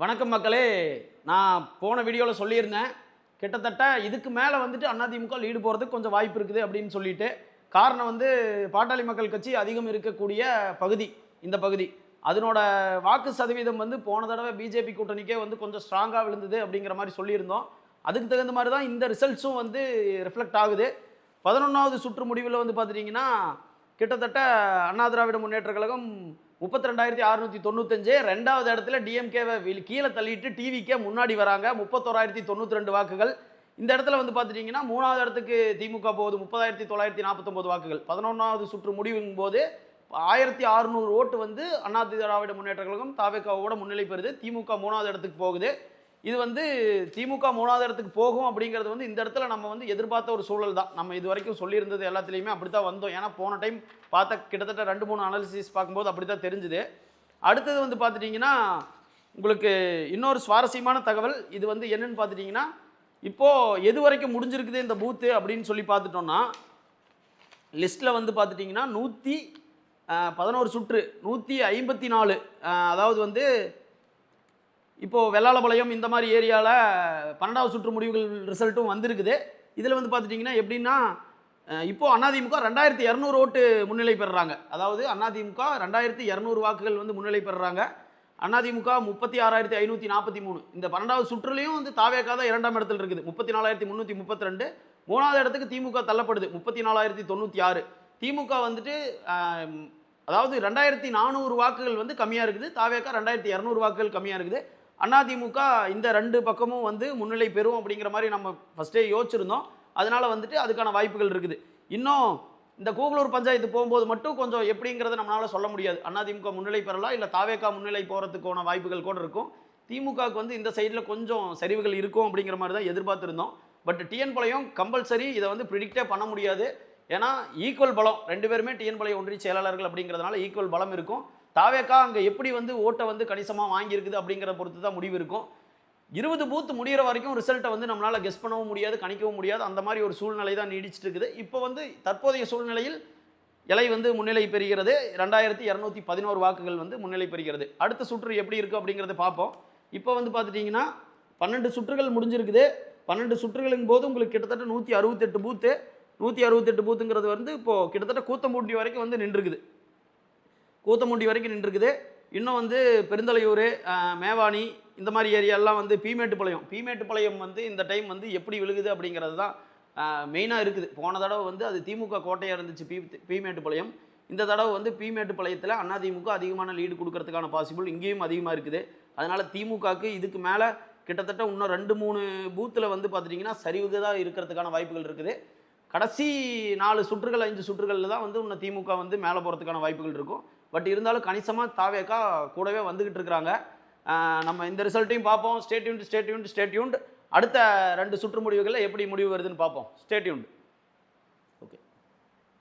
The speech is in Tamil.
வணக்கம் மக்களே. நான் போன வீடியோவில் சொல்லியிருந்தேன், கிட்டத்தட்ட இதுக்கு மேலே வந்துட்டு அதிமுக லீடு போகிறதுக்கு கொஞ்சம் வாய்ப்பு இருக்குது அப்படின்னு சொல்லிட்டு. காரணம் வந்து பாட்டாளி மக்கள் கட்சி அதிகம் இருக்கக்கூடிய பகுதி இந்த பகுதி. அதனோட வாக்கு சதவீதம் வந்து போன தடவை பிஜேபி கூட்டணிக்கே வந்து கொஞ்சம் ஸ்ட்ராங்காக விழுந்தது அப்படிங்கிற மாதிரி சொல்லியிருந்தோம். அதுக்கு தகுந்த மாதிரி தான் இந்த ரிசல்ட்ஸும் வந்து ரிஃப்ளெக்ட் ஆகுது. 11வது சுற்று முடிவில் வந்து பார்த்துட்டிங்கன்னா கிட்டத்தட்ட அண்ணா திராவிட முன்னேற்ற கழகம் 32,695, ரெண்டாவது இடத்துல டிஎம்கேவை கீழே தள்ளிட்டு டிவிக்கே முன்னாடி வராங்க, 31,092 வாக்குகள். இந்த இடத்துல வந்து பார்த்துட்டிங்கன்னா மூணாவது இடத்துக்கு திமுக போகுது 30,949 வாக்குகள். 11வது சுற்று முடிவின் போது 1,600 ஓட்டு வந்து அண்ணா திராவிட முன்னேற்ற கழகம் தாவேகாவோட முன்னிலை பெறுது. திமுக மூணாவது இடத்துக்கு போகுது. இது வந்து திமுக மூணாவது இடத்துக்கு போகும் அப்படிங்கிறது வந்து இந்த இடத்துல நம்ம வந்து எதிர்பார்த்த ஒரு சூழல் தான். நம்ம இது வரைக்கும் சொல்லியிருந்தது எல்லாத்துலேயுமே அப்படி தான் வந்தோம். ஏன்னா போன டைம் பார்த்த கிட்டத்தட்ட 2-3 அனாலிசிஸ் பார்க்கும்போது அப்படி தான் தெரிஞ்சுது. அடுத்தது வந்து பார்த்துட்டிங்கன்னா உங்களுக்கு இன்னொரு சுவாரஸ்யமான தகவல். இது வந்து என்னன்னு பார்த்துட்டிங்கன்னா, இப்போது எது வரைக்கும் முடிஞ்சிருக்குது இந்த பூத்து அப்படின்னு சொல்லி பார்த்துட்டோம்னா, லிஸ்ட்டில் வந்து பார்த்துட்டிங்கன்னா 111 சுற்று 154, அதாவது வந்து இப்போது வெள்ளாளபாளையம் இந்த மாதிரி ஏரியாவில் 12வது சுற்று முடிவுகள் ரிசல்ட்டும் வந்திருக்குது. இதில் வந்து பார்த்துட்டிங்கன்னா எப்படின்னா, இப்போது அதிமுக 2,200 ஓட்டு முன்னிலை பெறுறாங்க. அதாவது அதிமுக 2,200 வாக்குகள் வந்து முன்னிலை பெறுறாங்க. அதிமுக 36,543. இந்த 12வது சுற்றுலையும் வந்து தாவேகா தான் 2ஆம் இடத்துல இருக்குது, 34,332. மூணாவது இடத்துக்கு திமுக தள்ளப்படுது, 34,096. திமுக வந்துட்டு அதாவது 2,400 வாக்குகள் வந்து கம்மியாக இருக்குது. தாவேகா 2,200 வாக்குகள் கம்மியாக இருக்குது. அதிமுக இந்த 2 பக்கமும் வந்து முன்னிலை பெறும் அப்படிங்கிற மாதிரி நம்ம ஃபஸ்ட்டே யோசிச்சிருந்தோம். அதனால் வந்துட்டு அதுக்கான வாய்ப்புகள் இருக்குது. இன்னும் இந்த கூகலூர் பஞ்சாயத்து போகும்போது மட்டும் கொஞ்சம் எப்படிங்கிறத நம்மளால் சொல்ல முடியாது. அதிமுக முன்னிலை பெறலாம், இல்லை தாவேகா முன்னிலை போகிறதுக்கான வாய்ப்புகள் கூட இருக்கும். திமுகவுக்கு வந்து இந்த சைடில் கொஞ்சம் சரிவுகள் இருக்கும் அப்படிங்கிற மாதிரி தான் எதிர்பார்த்துருந்தோம். பட் டிஎன் பாளையம் கம்பல்சரி இதை வந்து ப்ரிடிக்டே பண்ண முடியாது. ஏன்னா ஈக்குவல் பலம், 2 பேருமே டிஎன் பாளையம் ஒன்றிய செயலாளர்கள் அப்படிங்கிறதுனால ஈக்குவல் பலம் இருக்கும். தாவேகா அங்கே எப்படி வந்து ஓட்டை வந்து கணிசமாக வாங்கியிருக்குது அப்படிங்கிற பொறுத்து தான் முடிவு இருக்கும். 20 பூத் முடிகிற வரைக்கும் ரிசல்ட்டை வந்து நம்மளால் கெஸ் பண்ணவும் முடியாது, கணிக்கவும் முடியாது. அந்த மாதிரி ஒரு சூழ்நிலை தான் நீடிச்சிட்டு இருக்குது. இப்போ வந்து தற்போதைய சூழ்நிலையில் இலை வந்து முன்னிலை பெறுகிறது. 2,211 வாக்குகள் வந்து முன்னிலை பெறுகிறது. அடுத்த சுற்று எப்படி இருக்குது அப்படிங்கிறத பார்ப்போம். இப்போ வந்து பார்த்துட்டிங்கன்னா 12 சுற்றுகள் முடிஞ்சிருக்குது. 12 சுற்றுகளின் போது உங்களுக்கு கிட்டத்தட்ட 168 பூத்து. 168 பூத்துங்கிறது வந்து இப்போது கிட்டத்தட்ட கூத்தம்பூண்டி வரைக்கும் வந்து நின்றுருக்குது. இன்னும் வந்து பெருந்தலையூர், மேவானி இந்த மாதிரி ஏரியாலாம் வந்து பீமேட்டுப்பாளையம் வந்து இந்த டைம் வந்து எப்படி விழுகுது அப்படிங்கிறது தான் மெயினாக இருக்குது. போன தடவை வந்து அது திமுக கோட்டையாக இருந்துச்சு பீமேட்டுப்பாளையம். இந்த தடவை வந்து பீமேட்டுப்பாளையத்தில் அதிமுக அதிகமான லீடு கொடுக்கறதுக்கான பாசிபிள் இங்கேயும் அதிகமாக இருக்குது. அதனால் திமுகவுக்கு இதுக்கு மேலே கிட்டத்தட்ட இன்னும் 2-3 பூத்தில் வந்து பார்த்துட்டிங்கன்னா சரிவுக்கு தான் இருக்கிறதுக்கான வாய்ப்புகள் இருக்குது. கடைசி 4 சுற்றுகள் 5 சுற்றுகளில் தான் வந்து இன்னும் திமுக வந்து மேலே போகிறதுக்கான வாய்ப்புகள் இருக்கும். பட் இருந்தாலும் கணிசமாக தாவேகா கூடவே வந்துக்கிட்டு இருக்கிறாங்க. நம்ம இந்த ரிசல்ட்டையும் பார்ப்போம். Stay tuned. அடுத்த 2 சுற்று முடிவுகளில் எப்படி முடிவு வருதுன்னு பார்ப்போம். Stay tuned.